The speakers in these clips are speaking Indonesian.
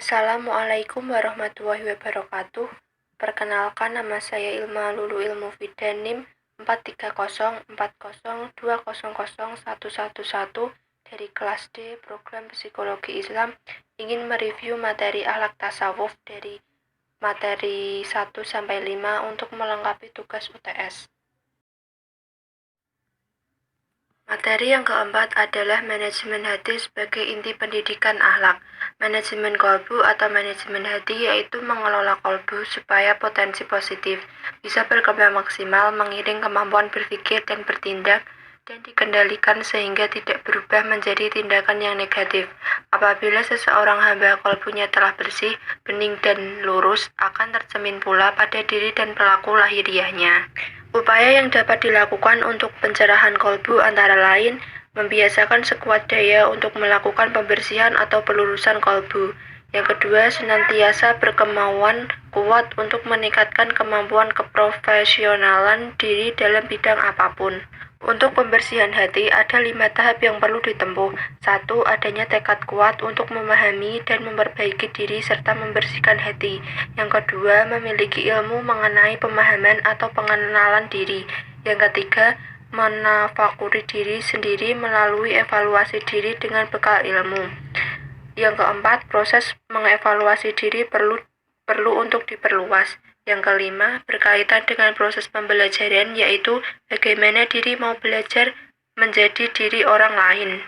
Assalamualaikum warahmatullahi wabarakatuh. Perkenalkan, nama saya Ilma Lulu Ilmu Fida NIM 43040200111 dari kelas D Program Psikologi Islam, ingin mereview materi akhlak tasawuf dari materi 1 sampai 5 untuk melengkapi tugas UTS. Materi yang keempat adalah manajemen hati sebagai inti pendidikan akhlak. Manajemen kolbu atau manajemen hati yaitu mengelola kolbu supaya potensi positif bisa berkembang maksimal, mengiring kemampuan berpikir dan bertindak, dan dikendalikan sehingga tidak berubah menjadi tindakan yang negatif. Apabila seseorang hamba kolbunya telah bersih, bening dan lurus, akan tercermin pula pada diri dan pelaku lahiriahnya. Upaya yang dapat dilakukan untuk pencerahan kolbu antara lain membiasakan sekuat daya untuk melakukan pembersihan atau pelurusan kolbu. Yang kedua, senantiasa berkemauan kuat untuk meningkatkan kemampuan keprofesionalan diri dalam bidang apapun. Untuk pembersihan hati, ada 5 tahap yang perlu ditempuh. 1. Adanya tekad kuat untuk memahami dan memperbaiki diri serta membersihkan hati. Yang kedua, memiliki ilmu mengenai pemahaman atau pengenalan diri. Yang ketiga, menafakuri diri sendiri melalui evaluasi diri dengan bekal ilmu. Yang keempat, proses mengevaluasi diri perlu untuk diperluas. Yang kelima, berkaitan dengan proses pembelajaran, yaitu bagaimana diri mau belajar menjadi diri orang lain.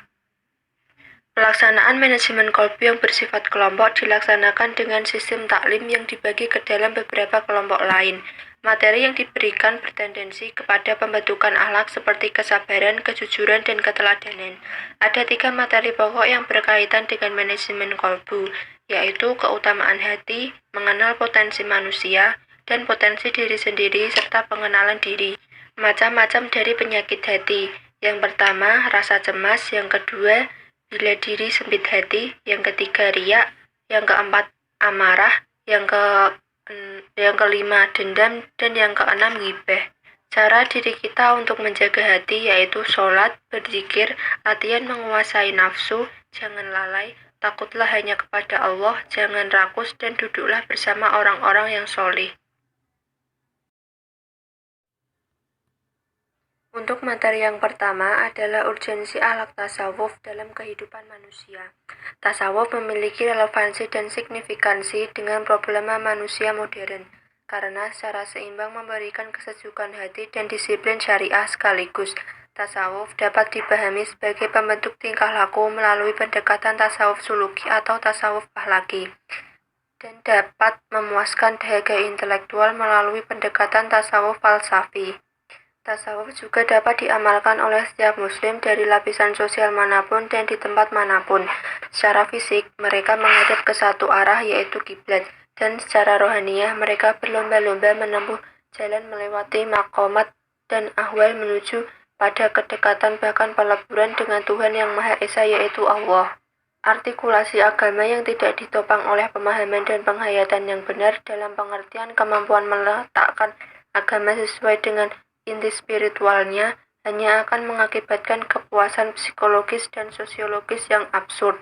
Pelaksanaan manajemen kolbu yang bersifat kelompok dilaksanakan dengan sistem taklim yang dibagi ke dalam beberapa kelompok lain. Materi yang diberikan bertendensi kepada pembentukan akhlak seperti kesabaran, kejujuran, dan keteladanan. Ada 3 materi pokok yang berkaitan dengan manajemen kolbu, yaitu keutamaan hati, mengenal potensi manusia, dan potensi diri sendiri, serta pengenalan diri. Macam-macam dari penyakit hati. Yang pertama, rasa cemas. Yang kedua, bila diri sempit hati. Yang ketiga, riya. Yang keempat, amarah. Yang kelima, dendam. Dan yang keenam, ghibah. Cara diri kita untuk menjaga hati yaitu sholat, berzikir, latihan menguasai nafsu, jangan lalai, takutlah hanya kepada Allah, jangan rakus, dan duduklah bersama orang-orang yang sholih. Untuk materi yang pertama adalah urgensi akhlak tasawuf dalam kehidupan manusia. Tasawuf memiliki relevansi dan signifikansi dengan problema manusia modern, karena secara seimbang memberikan kesejukan hati dan disiplin syariah sekaligus. Tasawuf dapat dipahami sebagai pembentuk tingkah laku melalui pendekatan tasawuf suluki atau tasawuf akhlaki, dan dapat memuaskan dahaga intelektual melalui pendekatan tasawuf falsafi. Tasawuf juga dapat diamalkan oleh setiap muslim dari lapisan sosial manapun dan di tempat manapun. Secara fisik, mereka menghadap ke satu arah yaitu kiblat, dan secara rohaniah mereka berlomba-lomba menempuh jalan melewati maqamat dan ahwal menuju pada kedekatan bahkan peleburan dengan Tuhan yang Maha Esa yaitu Allah. Artikulasi agama yang tidak ditopang oleh pemahaman dan penghayatan yang benar dalam pengertian kemampuan meletakkan agama sesuai dengan inti spiritualnya hanya akan mengakibatkan kepuasan psikologis dan sosiologis yang absurd,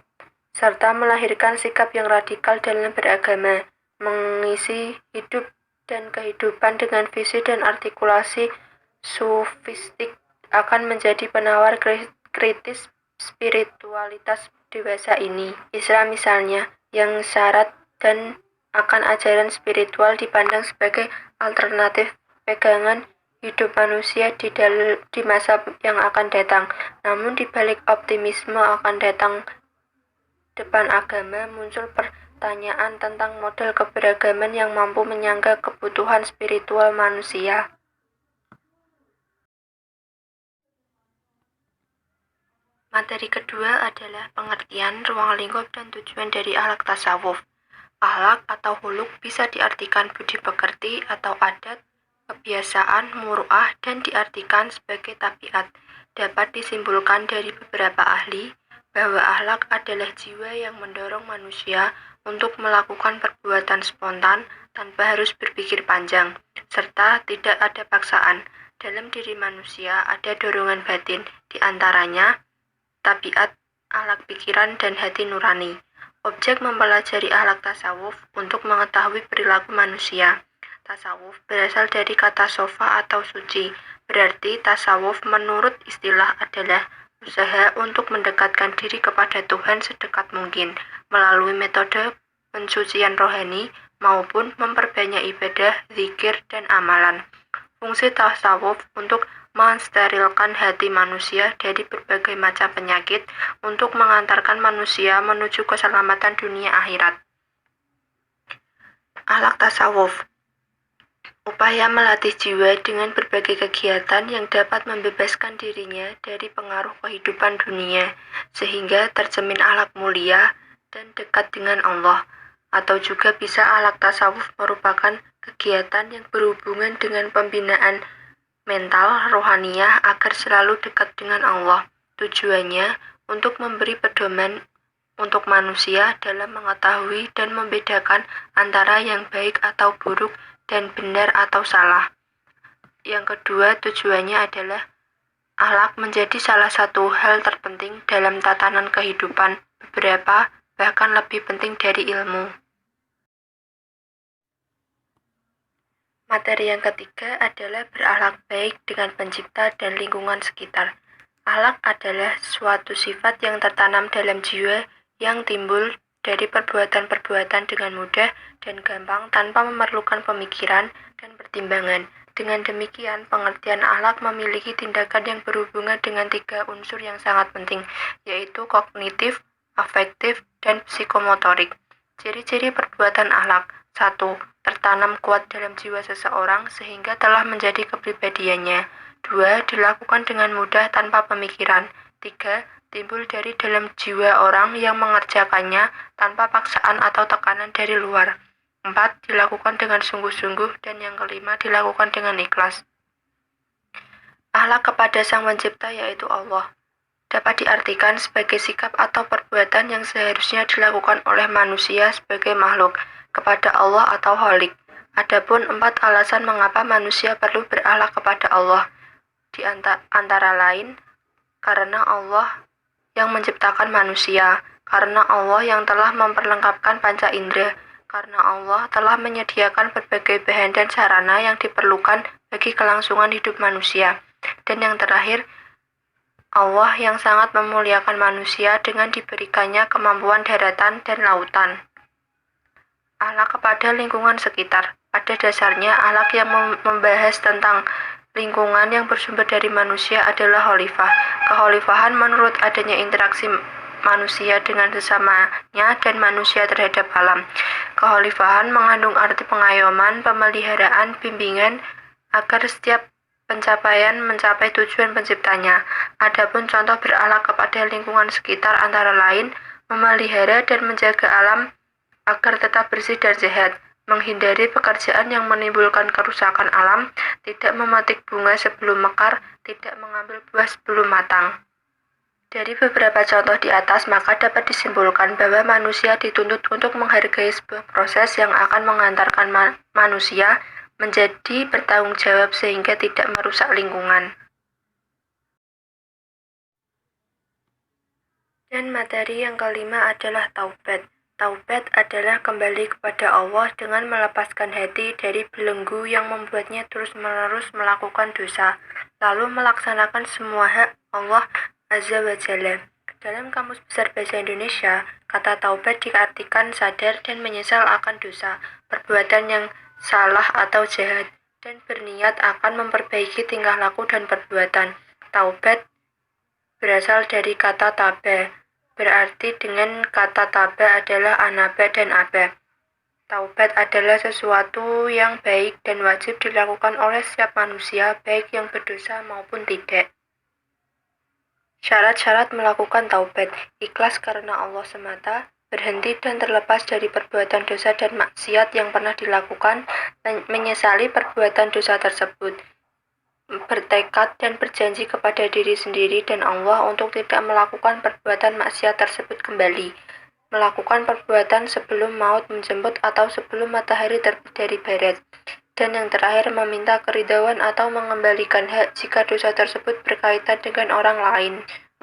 serta melahirkan sikap yang radikal dalam beragama, mengisi hidup dan kehidupan dengan visi dan artikulasi sufistik akan menjadi penawar kritis spiritualitas dewasa ini. Islam misalnya, yang syarat dan akan ajaran spiritual dipandang sebagai alternatif pegangan hidup manusia di masa yang akan datang. Namun di balik optimisme akan datang depan agama, muncul pertanyaan tentang model keberagaman yang mampu menyangga kebutuhan spiritual manusia. Materi kedua adalah pengertian, ruang lingkup, dan tujuan dari akhlak tasawuf. Akhlak atau huluk bisa diartikan budi pekerti atau adat, kebiasaan, muru'ah, dan diartikan sebagai tabiat. Dapat disimpulkan dari beberapa ahli bahwa akhlak adalah jiwa yang mendorong manusia untuk melakukan perbuatan spontan tanpa harus berpikir panjang, serta tidak ada paksaan. Dalam diri manusia ada dorongan batin, di antaranya tabiat, akhlak pikiran, dan hati nurani. Objek mempelajari akhlak tasawuf untuk mengetahui perilaku manusia. Tasawuf berasal dari kata sofa atau suci. Berarti tasawuf menurut istilah adalah usaha untuk mendekatkan diri kepada Tuhan sedekat mungkin melalui metode pensucian rohani maupun memperbanyak ibadah, zikir, dan amalan. Fungsi tasawuf untuk mensterilkan hati manusia dari berbagai macam penyakit untuk mengantarkan manusia menuju keselamatan dunia akhirat. Akhlak tasawuf, upaya melatih jiwa dengan berbagai kegiatan yang dapat membebaskan dirinya dari pengaruh kehidupan dunia, sehingga tercermin akhlak mulia dan dekat dengan Allah. Atau juga bisa akhlak tasawuf merupakan kegiatan yang berhubungan dengan pembinaan mental rohaniah agar selalu dekat dengan Allah. Tujuannya untuk memberi pedoman untuk manusia dalam mengetahui dan membedakan antara yang baik atau buruk dan benar atau salah. Yang kedua, tujuannya adalah akhlak menjadi salah satu hal terpenting dalam tatanan kehidupan, beberapa bahkan lebih penting dari ilmu. Materi yang ketiga adalah berakhlak baik dengan pencipta dan lingkungan sekitar. Akhlak adalah suatu sifat yang tertanam dalam jiwa yang timbul dari perbuatan-perbuatan dengan mudah dan gampang tanpa memerlukan pemikiran dan pertimbangan. Dengan demikian, pengertian akhlak memiliki tindakan yang berhubungan dengan 3 unsur yang sangat penting, yaitu kognitif, afektif, dan psikomotorik. Ciri-ciri perbuatan akhlak. 1. Tertanam kuat dalam jiwa seseorang sehingga telah menjadi kepribadiannya. 2. Dilakukan dengan mudah tanpa pemikiran. 3. Timbul dari dalam jiwa orang yang mengerjakannya tanpa paksaan atau tekanan dari luar. 4. Dilakukan dengan sungguh-sungguh. Dan yang kelima, dilakukan dengan ikhlas. Akhlak kepada Sang Pencipta yaitu Allah dapat diartikan sebagai sikap atau perbuatan yang seharusnya dilakukan oleh manusia sebagai makhluk kepada Allah atau Khalik. Adapun 4 alasan mengapa manusia perlu berakhlak kepada Allah. Di antara lain, karena Allah yang menciptakan manusia, karena Allah yang telah memperlengkapkan panca indera, karena Allah telah menyediakan berbagai bahan dan sarana yang diperlukan bagi kelangsungan hidup manusia. Dan yang terakhir, Allah yang sangat memuliakan manusia dengan diberikannya kemampuan daratan dan lautan. Akhlak kepada lingkungan sekitar. Pada dasarnya, akhlak yang membahas tentang lingkungan yang bersumber dari manusia adalah khalifah. Kekhalifahan menurut adanya interaksi manusia dengan sesamanya dan manusia terhadap alam. Kekhalifahan mengandung arti pengayoman, pemeliharaan, bimbingan agar setiap pencapaian mencapai tujuan penciptanya. Adapun contoh berakhlak kepada lingkungan sekitar antara lain memelihara dan menjaga alam agar tetap bersih dan sehat, menghindari pekerjaan yang menimbulkan kerusakan alam, tidak memetik bunga sebelum mekar, tidak mengambil buah sebelum matang. Dari beberapa contoh di atas, maka dapat disimpulkan bahwa manusia dituntut untuk menghargai sebuah proses yang akan mengantarkan manusia menjadi bertanggung jawab sehingga tidak merusak lingkungan. Dan materi yang kelima adalah taubat. Taubat adalah kembali kepada Allah dengan melepaskan hati dari belenggu yang membuatnya terus-menerus melakukan dosa, lalu melaksanakan semua hak Allah Azza wa Jalla. Dalam Kamus Besar Bahasa Indonesia, kata taubat diartikan sadar dan menyesal akan dosa, perbuatan yang salah atau jahat, dan berniat akan memperbaiki tingkah laku dan perbuatan. Taubat berasal dari kata taba, berarti dengan kata taba adalah anaba dan aba. Taubat adalah sesuatu yang baik dan wajib dilakukan oleh setiap manusia, baik yang berdosa maupun tidak. Syarat-syarat melakukan taubat: ikhlas karena Allah semata, berhenti dan terlepas dari perbuatan dosa dan maksiat yang pernah dilakukan, menyesali perbuatan dosa tersebut, bertekad dan berjanji kepada diri sendiri dan Allah untuk tidak melakukan perbuatan maksiat tersebut kembali, melakukan perbuatan sebelum maut menjemput atau sebelum matahari terbit dari barat, dan yang terakhir meminta keridhaan atau mengembalikan hak jika dosa tersebut berkaitan dengan orang lain.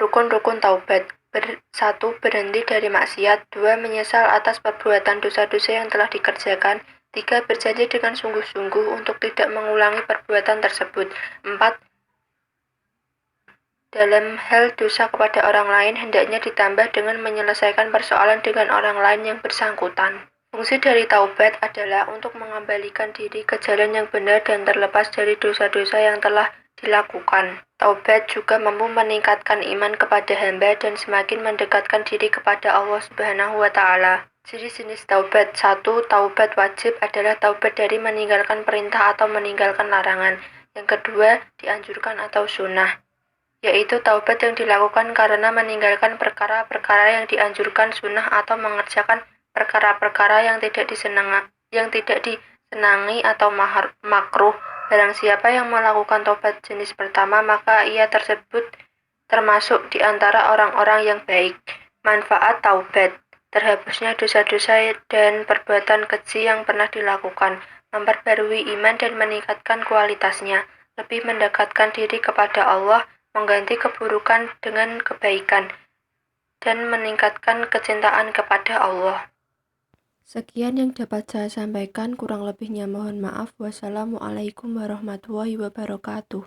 Rukun-rukun taubat. 1. Berhenti dari maksiat. 2. Menyesal atas perbuatan dosa-dosa yang telah dikerjakan. 3. Berjanji dengan sungguh-sungguh untuk tidak mengulangi perbuatan tersebut. 4. Dalam hal dosa kepada orang lain, hendaknya ditambah dengan menyelesaikan persoalan dengan orang lain yang bersangkutan. Fungsi dari taubat adalah untuk mengembalikan diri ke jalan yang benar dan terlepas dari dosa-dosa yang telah dilakukan. Taubat juga mampu meningkatkan iman kepada hamba dan semakin mendekatkan diri kepada Allah Subhanahu wa Ta'ala. Jenis-jenis taubat. 1. Taubat wajib adalah taubat dari meninggalkan perintah atau meninggalkan larangan. Yang kedua, dianjurkan atau sunnah, yaitu taubat yang dilakukan karena meninggalkan perkara-perkara yang dianjurkan sunnah atau mengerjakan perkara-perkara yang tidak disenangi atau makruh. Barang siapa yang melakukan taubat jenis pertama, maka ia tersebut termasuk di antara orang-orang yang baik. Manfaat taubat: terhapusnya dosa-dosa dan perbuatan keji yang pernah dilakukan, memperbarui iman dan meningkatkan kualitasnya, lebih mendekatkan diri kepada Allah, mengganti keburukan dengan kebaikan, dan meningkatkan kecintaan kepada Allah. Sekian yang dapat saya sampaikan, kurang lebihnya mohon maaf. Wassalamualaikum warahmatullahi wabarakatuh.